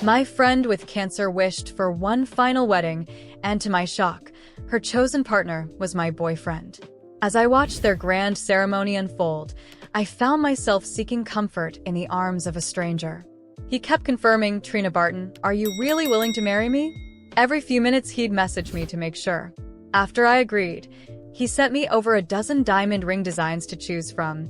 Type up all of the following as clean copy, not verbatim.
My friend with cancer wished for one final wedding, and to my shock, her chosen partner was my boyfriend. As I watched their grand ceremony unfold, I found myself seeking comfort in the arms of a stranger. He kept confirming, "Trina Barton, are you really willing to marry me?" Every few minutes he'd message me to make sure. After I agreed, he sent me over a dozen diamond ring designs to choose from,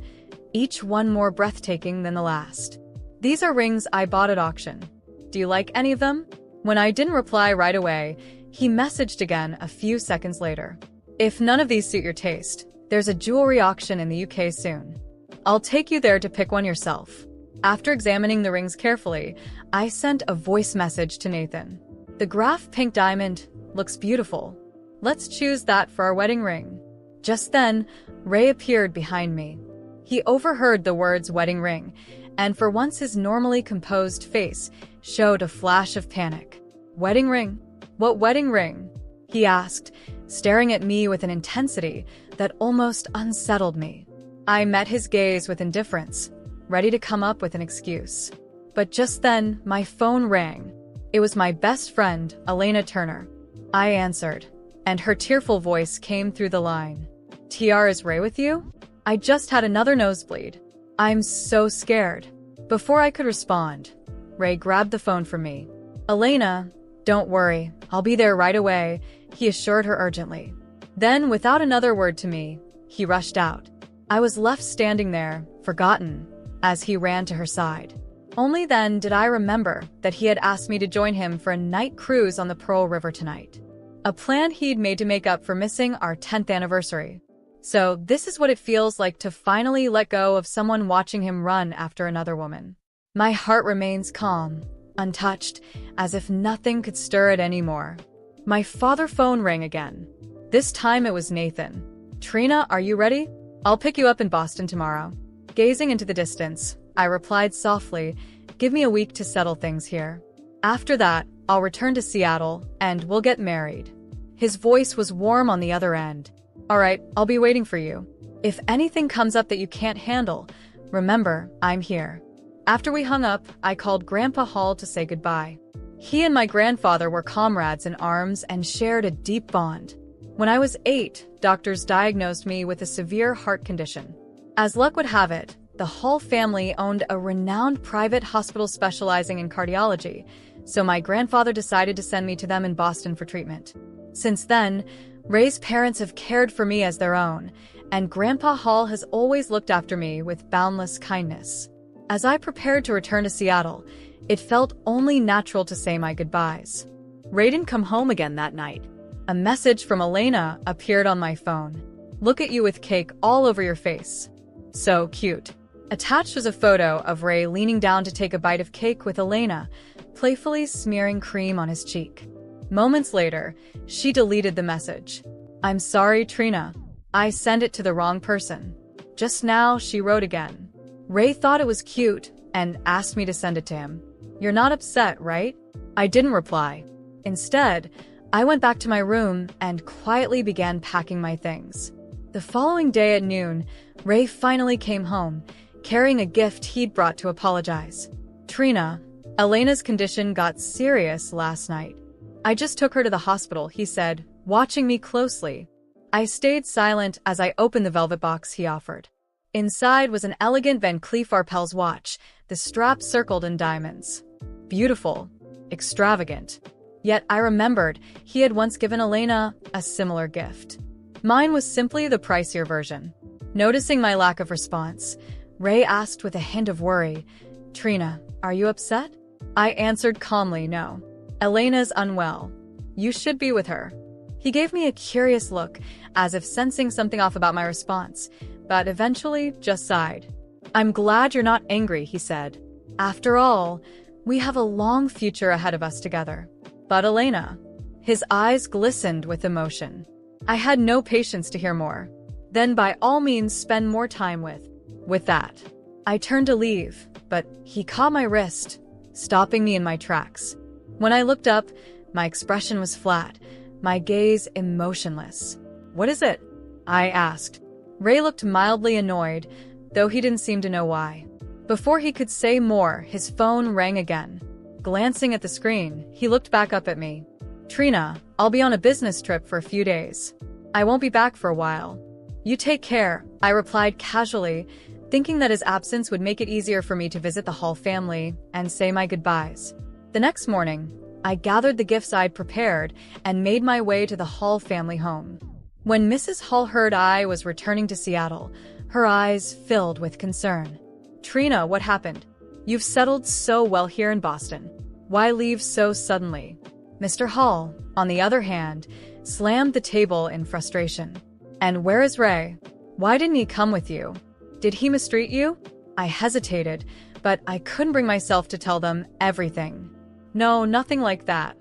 each one more breathtaking than the last. "These are rings I bought at auction. Do you like any of them?" When I didn't reply right away, he messaged again a few seconds later. "If none of these suit your taste, there's a jewelry auction in the UK soon. I'll take you there to pick one yourself." After examining the rings carefully, I sent a voice message to Nathan. "The graph pink diamond looks beautiful. Let's choose that for our wedding ring." Just then, Ray appeared behind me. He overheard the words "wedding ring," and for once his normally composed face showed a flash of panic. "Wedding ring? What wedding ring?" he asked, staring at me with an intensity that almost unsettled me. I met his gaze with indifference, ready to come up with an excuse. But just then, my phone rang. It was my best friend, Elena Turner. I answered, and her tearful voice came through the line. "TR, is Ray with you? I just had another nosebleed. I'm so scared." Before I could respond, Ray grabbed the phone from me. "Elena, don't worry, I'll be there right away," he assured her urgently. Then, without another word to me, he rushed out. I was left standing there, forgotten, as he ran to her side. Only then did I remember that he had asked me to join him for a night cruise on the Pearl River tonight. A plan he'd made to make up for missing our 10th anniversary. So this is what it feels like to finally let go of someone watching him run after another woman. My heart remains calm, untouched, as if nothing could stir it anymore. My father's phone rang again. This time it was Nathan. "Trina, are you ready? I'll pick you up in Boston tomorrow." Gazing into the distance, I replied softly, "Give me a week to settle things here. After that, I'll return to Seattle, and we'll get married." His voice was warm on the other end. "All right, I'll be waiting for you. If anything comes up that you can't handle, remember, I'm here." After we hung up, I called Grandpa Hall to say goodbye. He and my grandfather were comrades in arms and shared a deep bond. When I was 8, doctors diagnosed me with a severe heart condition. As luck would have it, the Hall family owned a renowned private hospital specializing in cardiology, so my grandfather decided to send me to them in Boston for treatment. Since then, Ray's parents have cared for me as their own, and Grandpa Hall has always looked after me with boundless kindness. As I prepared to return to Seattle, it felt only natural to say my goodbyes. Ray didn't come home again that night. A message from Elena appeared on my phone. "Look at you with cake all over your face. So cute." Attached was a photo of Ray leaning down to take a bite of cake with Elena, playfully smearing cream on his cheek. Moments later, she deleted the message. "I'm sorry, Trina. I sent it to the wrong person." Just now, she wrote again. "Ray thought it was cute and asked me to send it to him. You're not upset, right?" I didn't reply. Instead, I went back to my room and quietly began packing my things. The following day at noon, Ray finally came home, carrying a gift he'd brought to apologize. "Trina, Elena's condition got serious last night. I just took her to the hospital," he said, watching me closely. I stayed silent as I opened the velvet box he offered. Inside was an elegant Van Cleef Arpels watch, the strap circled in diamonds. Beautiful, extravagant. Yet I remembered he had once given Elena a similar gift. Mine was simply the pricier version. Noticing my lack of response, Ray asked with a hint of worry, "Trina, are you upset?" I answered calmly, "No. Elena's unwell. You should be with her." He gave me a curious look, as if sensing something off about my response, but eventually just sighed. "I'm glad you're not angry," he said. "After all, we have a long future ahead of us together." "But Elena..." His eyes glistened with emotion. I had no patience to hear more. "Then by all means spend more time with that." I turned to leave, but he caught my wrist, stopping me in my tracks. When I looked up, my expression was flat, my gaze emotionless. "What is it?" I asked. Ray looked mildly annoyed, though he didn't seem to know why. Before he could say more, his phone rang again. Glancing at the screen, he looked back up at me. "Trina, I'll be on a business trip for a few days. I won't be back for a while. You take care," I replied casually, thinking that his absence would make it easier for me to visit the Hall family and say my goodbyes. The next morning, I gathered the gifts I'd prepared and made my way to the Hall family home. When Mrs. Hall heard I was returning to Seattle, her eyes filled with concern. "Trina, what happened? You've settled so well here in Boston. Why leave so suddenly?" Mr. Hall, on the other hand, slammed the table in frustration. "And where is Ray? Why didn't he come with you? Did he mistreat you?" I hesitated, but I couldn't bring myself to tell them everything. "No, nothing like that.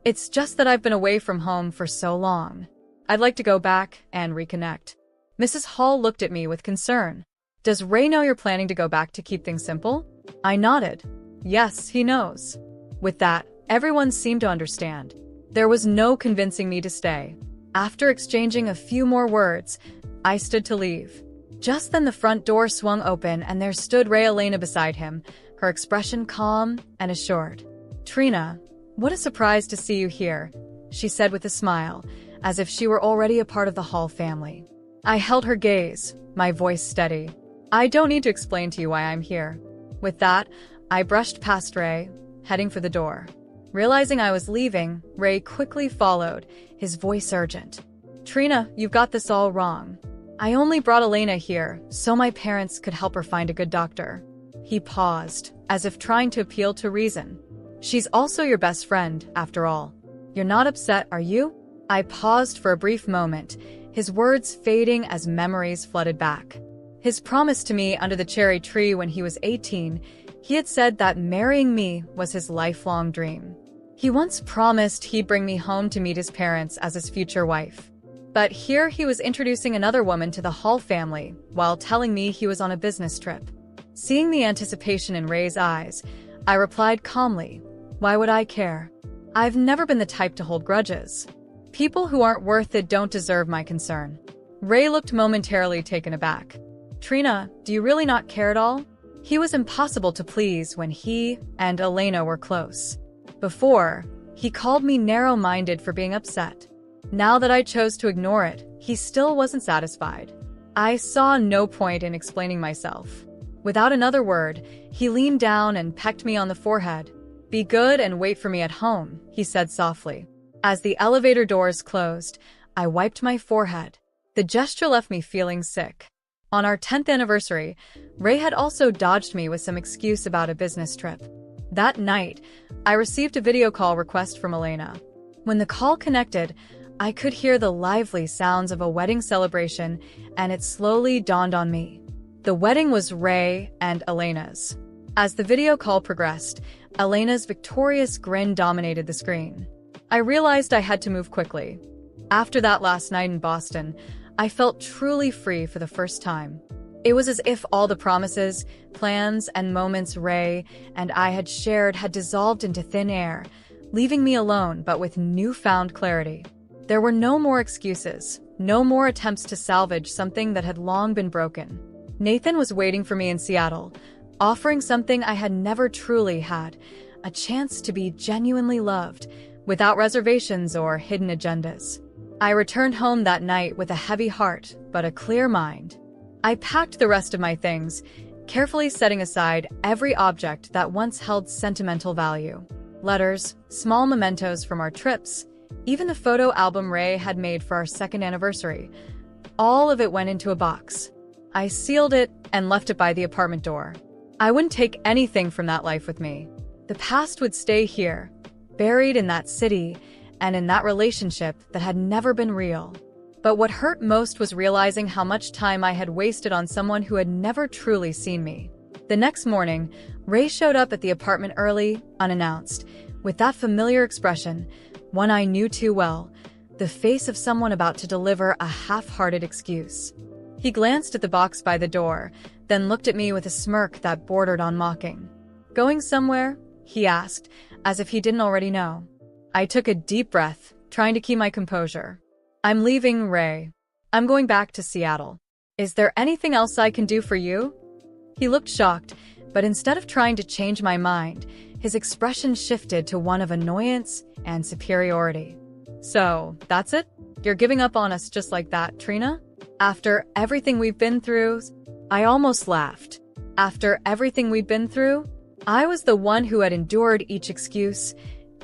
It's just that I've been away from home for so long. I'd like to go back and reconnect." Mrs. Hall looked at me with concern. "Does Ray know you're planning to go back to keep things simple?" I nodded. "Yes, he knows." With that, everyone seemed to understand. There was no convincing me to stay. After exchanging a few more words, I stood to leave. Just then the front door swung open and there stood Ray Elena beside him, her expression calm and assured. "Trina, what a surprise to see you here," she said with a smile, as if she were already a part of the Hall family. I held her gaze, my voice steady. "I don't need to explain to you why I'm here." With that, I brushed past Ray, heading for the door. Realizing I was leaving, Ray quickly followed, his voice urgent. "Trina, you've got this all wrong. I only brought Elena here so my parents could help her find a good doctor." He paused, as if trying to appeal to reason. "She's also your best friend, after all. You're not upset, are you?" I paused for a brief moment, his words fading as memories flooded back. His promise to me under the cherry tree when he was 18, he had said that marrying me was his lifelong dream. He once promised he'd bring me home to meet his parents as his future wife. But here he was introducing another woman to the Hall family while telling me he was on a business trip. Seeing the anticipation in Ray's eyes, I replied calmly, "Why would I care? I've never been the type to hold grudges. People who aren't worth it don't deserve my concern." Ray looked momentarily taken aback. "Trina, do you really not care at all?" He was impossible to please when he and Elena were close. Before, he called me narrow-minded for being upset. Now that I chose to ignore it, he still wasn't satisfied. I saw no point in explaining myself. Without another word, he leaned down and pecked me on the forehead. "Be good and wait for me at home," he said softly. As the elevator doors closed, I wiped my forehead. The gesture left me feeling sick. On our 10th anniversary, Ray had also dodged me with some excuse about a business trip. That night, I received a video call request from Elena. When the call connected, I could hear the lively sounds of a wedding celebration, and it slowly dawned on me. The wedding was Ray and Elena's. As the video call progressed, Elena's victorious grin dominated the screen. I realized I had to move quickly. After that last night in Boston, I felt truly free for the first time. It was as if all the promises, plans, and moments Ray and I had shared had dissolved into thin air, leaving me alone but with newfound clarity. There were no more excuses, no more attempts to salvage something that had long been broken. Nathan was waiting for me in Seattle, offering something I had never truly had, a chance to be genuinely loved, without reservations or hidden agendas. I returned home that night with a heavy heart, but a clear mind. I packed the rest of my things, carefully setting aside every object that once held sentimental value. Letters, small mementos from our trips, even the photo album Ray had made for our second anniversary. All of it went into a box. I sealed it and left it by the apartment door. I wouldn't take anything from that life with me. The past would stay here, buried in that city and in that relationship that had never been real. But what hurt most was realizing how much time I had wasted on someone who had never truly seen me. The next morning, Ray showed up at the apartment early, unannounced, with that familiar expression, one I knew too well, the face of someone about to deliver a half-hearted excuse. He glanced at the box by the door, then looked at me with a smirk that bordered on mocking. "Going somewhere?" he asked, as if he didn't already know. I took a deep breath, trying to keep my composure. "I'm leaving, Ray. I'm going back to Seattle. Is there anything else I can do for you?" He looked shocked, But instead of trying to change my mind, his expression shifted to one of annoyance and superiority. "So, that's it? You're giving up on us just like that, Trina? After everything we've been through?" I almost laughed. After everything we'd been through? I was the one who had endured each excuse,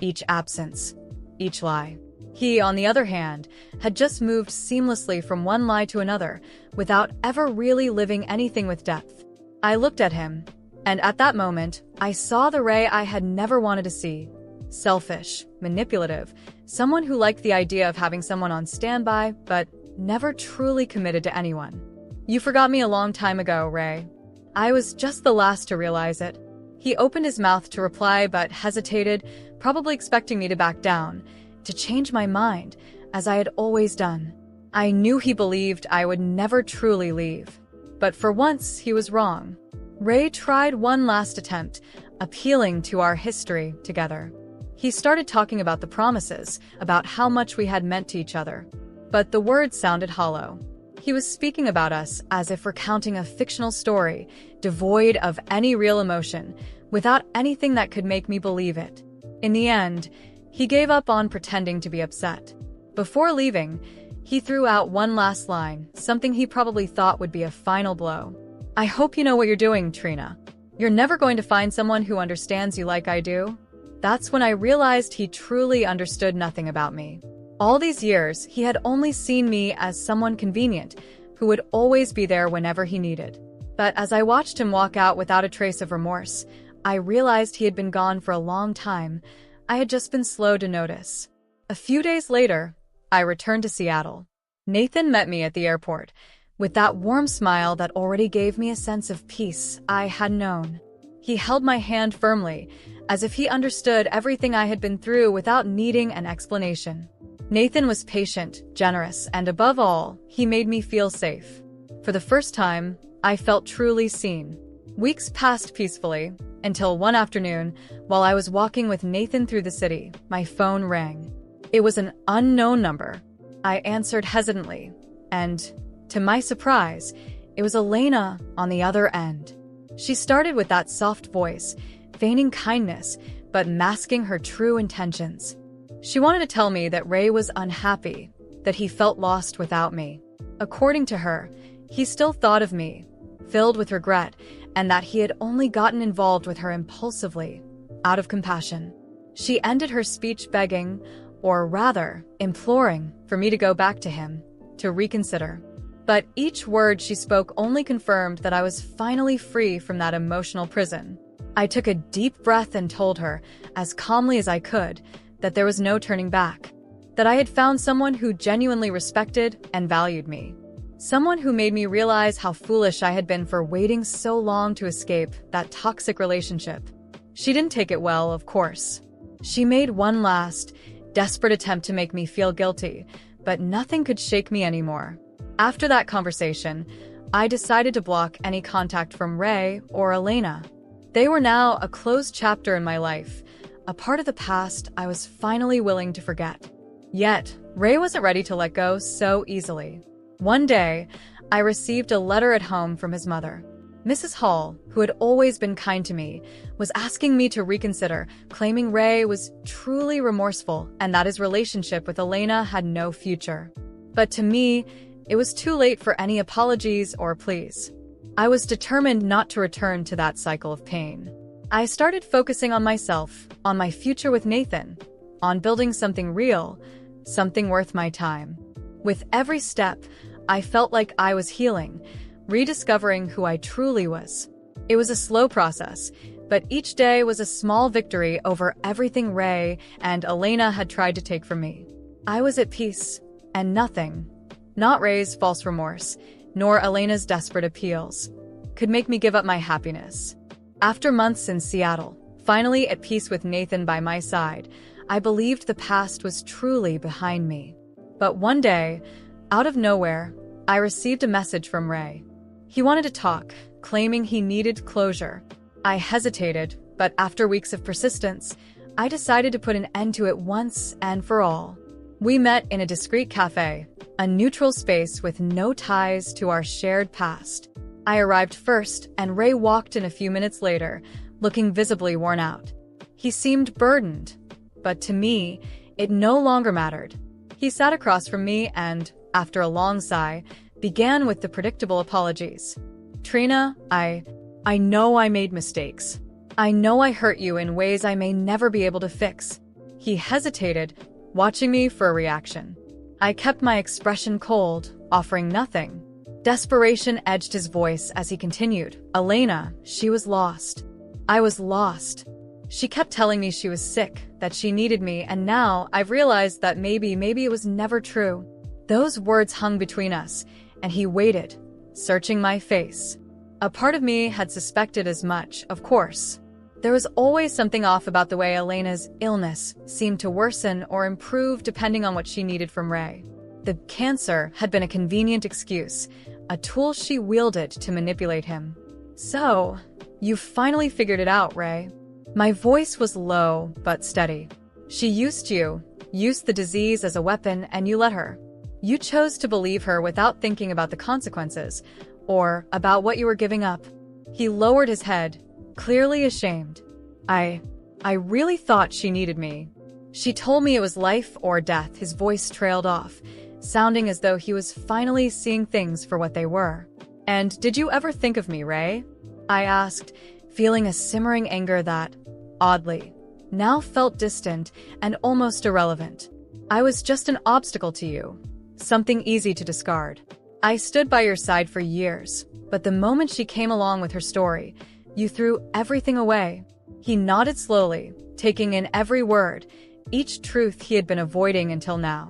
each absence, each lie. He, on the other hand, had just moved seamlessly from one lie to another, without ever really living anything with depth. I looked at him, and at that moment, I saw the Ray I had never wanted to see. Selfish, manipulative, someone who liked the idea of having someone on standby, but never truly committed to anyone. "You forgot me a long time ago, Ray." I was just the last to realize it. He opened his mouth to reply but hesitated, probably expecting me to back down, to change my mind, as I had always done. I knew he believed I would never truly leave. But for once, he was wrong. Ray tried one last attempt, appealing to our history together. He started talking about the promises, about how much we had meant to each other. But the words sounded hollow. He was speaking about us as if recounting a fictional story, devoid of any real emotion, without anything that could make me believe it. In the end, he gave up on pretending to be upset. Before leaving, he threw out one last line, something he probably thought would be a final blow. "I hope you know what you're doing, Trina. You're never going to find someone who understands you like I do." That's when I realized he truly understood nothing about me. All these years, he had only seen me as someone convenient, who would always be there whenever he needed. But as I watched him walk out without a trace of remorse, I realized he had been gone for a long time. I had just been slow to notice. A few days later, I returned to Seattle. Nathan met me at the airport, with that warm smile that already gave me a sense of peace I had known. He held my hand firmly, as if he understood everything I had been through without needing an explanation. Nathan was patient, generous, and above all, he made me feel safe. For the first time, I felt truly seen. Weeks passed peacefully, until one afternoon, while I was walking with Nathan through the city, my phone rang. It was an unknown number. I answered hesitantly, and, to my surprise, it was Elena on the other end. She started with that soft voice, feigning kindness, but masking her true intentions. She wanted to tell me that Ray was unhappy, that he felt lost without me. According to her, he still thought of me, filled with regret, and that he had only gotten involved with her impulsively, out of compassion. She ended her speech begging, or rather, imploring, for me to go back to him, to reconsider. But each word she spoke only confirmed that I was finally free from that emotional prison. I took a deep breath and told her, as calmly as I could, that there was no turning back, that I had found someone who genuinely respected and valued me. Someone who made me realize how foolish I had been for waiting so long to escape that toxic relationship. She didn't take it well, of course. She made one last, desperate attempt to make me feel guilty, but nothing could shake me anymore. After that conversation, I decided to block any contact from Ray or Elena. They were now a closed chapter in my life, a part of the past I was finally willing to forget. Yet, Ray wasn't ready to let go so easily. One day, I received a letter at home from his mother. Mrs. Hall, who had always been kind to me, was asking me to reconsider, claiming Ray was truly remorseful and that his relationship with Elena had no future. But to me, it was too late for any apologies or pleas. I was determined not to return to that cycle of pain. I started focusing on myself, on my future with Nathan, on building something real, something worth my time. With every step, I felt like I was healing, rediscovering who I truly was. It was a slow process, but each day was a small victory over everything Ray and Elena had tried to take from me. I was at peace, and nothing, not Ray's false remorse, nor Elena's desperate appeals, could make me give up my happiness. After months in Seattle, finally at peace with Nathan by my side, I believed the past was truly behind me. But one day, out of nowhere, I received a message from Ray. He wanted to talk, claiming he needed closure. I hesitated, but after weeks of persistence, I decided to put an end to it once and for all. We met in a discreet cafe, a neutral space with no ties to our shared past. I arrived first, and Ray walked in a few minutes later, looking visibly worn out. He seemed burdened, but to me, it no longer mattered. He sat across from me and, after a long sigh, began with the predictable apologies. Trina, I know I made mistakes. I know I hurt you in ways I may never be able to fix. He hesitated, watching me for a reaction. I kept my expression cold, offering nothing. Desperation edged his voice as he continued. Elena, she was lost. I was lost. She kept telling me she was sick, that she needed me, and now I've realized that maybe it was never true. Those words hung between us, and he waited, searching my face. A part of me had suspected as much, of course. There was always something off about the way Elena's illness seemed to worsen or improve depending on what she needed from Ray. The cancer had been a convenient excuse, a tool she wielded to manipulate him. So, you finally figured it out, Ray. My voice was low but steady. She used the disease as a weapon, and you let her. You chose to believe her without thinking about the consequences, or about what you were giving up. He lowered his head, clearly ashamed. I really thought she needed me. She told me it was life or death. His voice trailed off, sounding as though he was finally seeing things for what they were. And did you ever think of me, Ray? I asked, feeling a simmering anger that, oddly, now felt distant and almost irrelevant. I was just an obstacle to you, something easy to discard. I stood by your side for years, but the moment she came along with her story, you threw everything away. He nodded slowly, taking in every word, each truth he had been avoiding until now.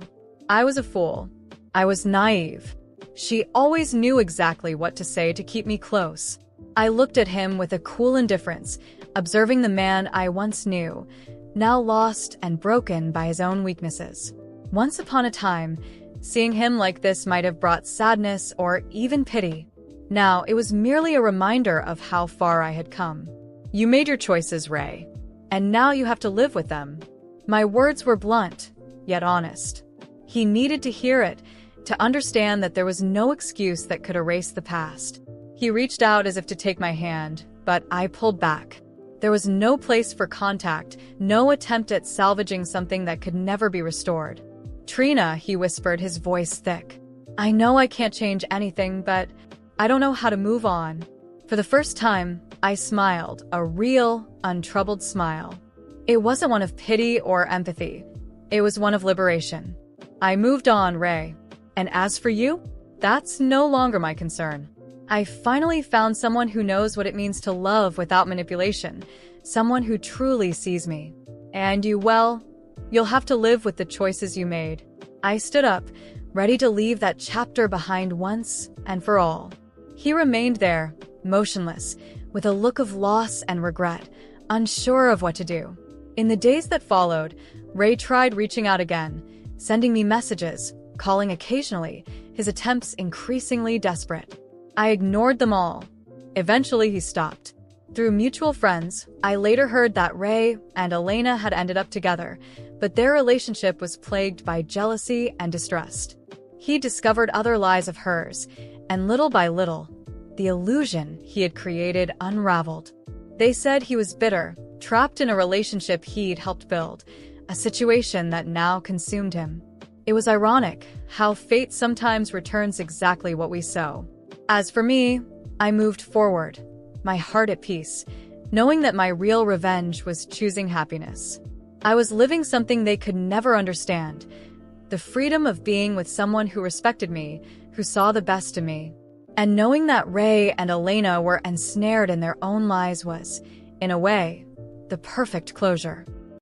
I was a fool. I was naive. She always knew exactly what to say to keep me close. I looked at him with a cool indifference, observing the man I once knew, now lost and broken by his own weaknesses. Once upon a time, seeing him like this might have brought sadness or even pity. Now, it was merely a reminder of how far I had come. You made your choices, Ray, and now you have to live with them. My words were blunt, yet honest. He needed to hear it, to understand that there was no excuse that could erase the past. He reached out as if to take my hand, but I pulled back. There was no place for contact, no attempt at salvaging something that could never be restored. Trina, he whispered, his voice thick. I know I can't change anything, but I don't know how to move on. For the first time, I smiled, a real, untroubled smile. It wasn't one of pity or empathy. It was one of liberation. I moved on, Ray. And as for you, that's no longer my concern. I finally found someone who knows what it means to love without manipulation, someone who truly sees me. And you, well, you'll have to live with the choices you made. I stood up, ready to leave that chapter behind once and for all. He remained there, motionless, with a look of loss and regret, unsure of what to do. In the days that followed, Ray tried reaching out again, sending me messages, calling occasionally, his attempts increasingly desperate. I ignored them all. Eventually, he stopped. Through mutual friends, I later heard that Ray and Elena had ended up together, but their relationship was plagued by jealousy and distrust. He discovered other lies of hers, and little by little, the illusion he had created unraveled. They said he was bitter, trapped in a relationship he'd helped build, a situation that now consumed him. It was ironic how fate sometimes returns exactly what we sow. As for me, I moved forward, my heart at peace, knowing that my real revenge was choosing happiness. I was living something they could never understand, the freedom of being with someone who respected me, who saw the best in me. And knowing that Ray and Elena were ensnared in their own lies was, in a way, the perfect closure.